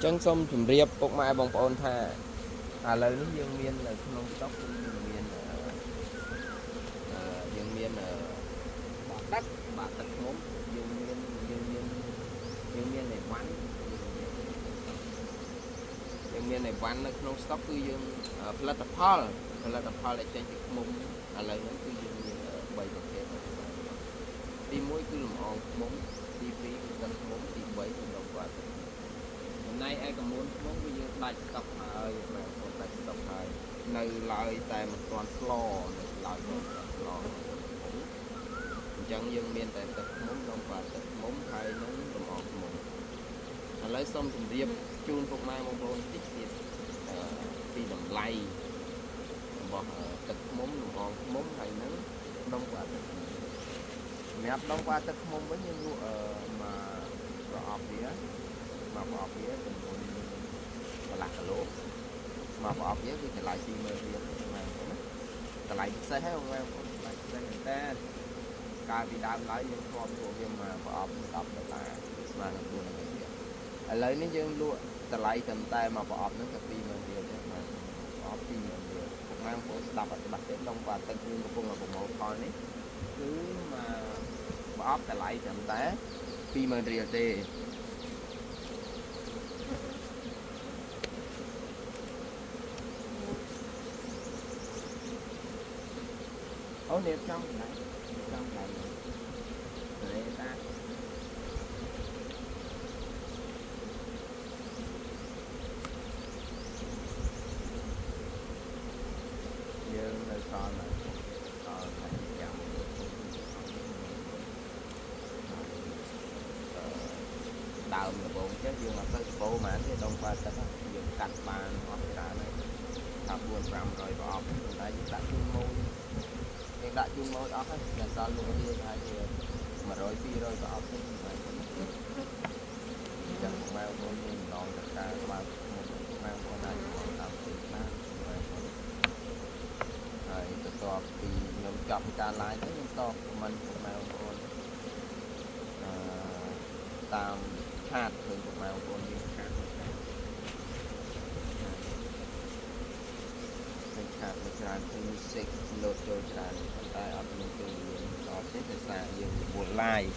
ចឹងសូមជម្រាបពុកម៉ែបងប្អូនថាឥឡូវនេះយើងមាននៅក្នុងស្តុកគឺយើងមានបាក់ទឹកឃ្មុំយើងមានអីវ៉ាន់នៅក្នុងស្តុកគឺយើងផលិតផលដែលចេញពីឃ្មុំឥឡូវនេះគឺយើងមាន3ប្រភេទទី1គឺលំអងឃ្មុំទី2គឺទឹកឃ្មុំទី3គឺដុំបាត់ចំណែកឯកមូនឃ្មុំគឺយើងដាច់ស្តុកហើយបាទគាត់ដាច់ស្តុកហើយនៅឡើយតែមិនទាន់ស្លអញ្ចឹងយើងមានតែទឹកឃ្មុំដុំបាត់ទឹកឃ្មុំហើយនឹងលំអងឃ្មុំឥឡូវសូមជម្រាបជូនពុកម៉ែបងប្អូនតិចទៀតពីតម្លៃរបស់ទឹកឃ្មុំលំអងឃ្មុំហើយនឹងដុំបាត់ទឹកឃ្មុំសម្រាប់ដុំបាត់ទឹកឃ្មុំវិញយើងលក់មកប្រអប់វាចំនួនកន្លះគីឡូមកប្រអប់វាគឺតម្លៃ20000រៀលណាតម្លៃពិសេសហើយបងប្អូនតម្លៃពិសេសមែនតើកាលពីដើមឡើយយើងធ្លាប់លក់វាមកប្រអប់$10ស្មើនឹង40000រៀលឥឡូវនេះយើងលក់តម្លៃត្រឹមតែមកប្រអប់ហ្នឹងតែ20000រៀលទេបាទប្រអប់20000រៀលពុកម៉ែបងប្អូនស្ដាប់អត់ច្បាស់ទេដុំបាត់ទឹកយើងកំពុងប្រមូលផលនេះគឺមកប្រអប់តម្លៃត្រឹមតែ20000រៀលទេអូនេះចំកន្លែងតែតាយើងនៅសល់ហើយថៃចាំដើមដំបូងចេះយើងអត់ទៅស្ពោហ្មងទេដងបាទឹកយើងកាត់បានអស់ច្រើនហើយថា400-500ប្រអប់តែយើងដាក់ជូនម៉ូយយើងដាក់ជូនម៉ូយអស់ហើយតែសល់លក់រៀលហើយ100-200ប្រអប់ទេបាទចឹងម៉ែបងប្អូនមានម្ដងតការបើម៉ែបងប្អូនអាចមកតាមទីណាហើយបន្ទាប់ពីខ្ញុំចប់ការ live ទៅខ្ញុំតប comment ពុកម៉ែបងប្អូនតាមឆាតឃើញពុកម៉ែបងប្អូនយើងឆាតមួយច្រើនគឺ message លោតចូលច្រើនតែអត់មានពេលវេលាអត់ទេដោយសារយើង live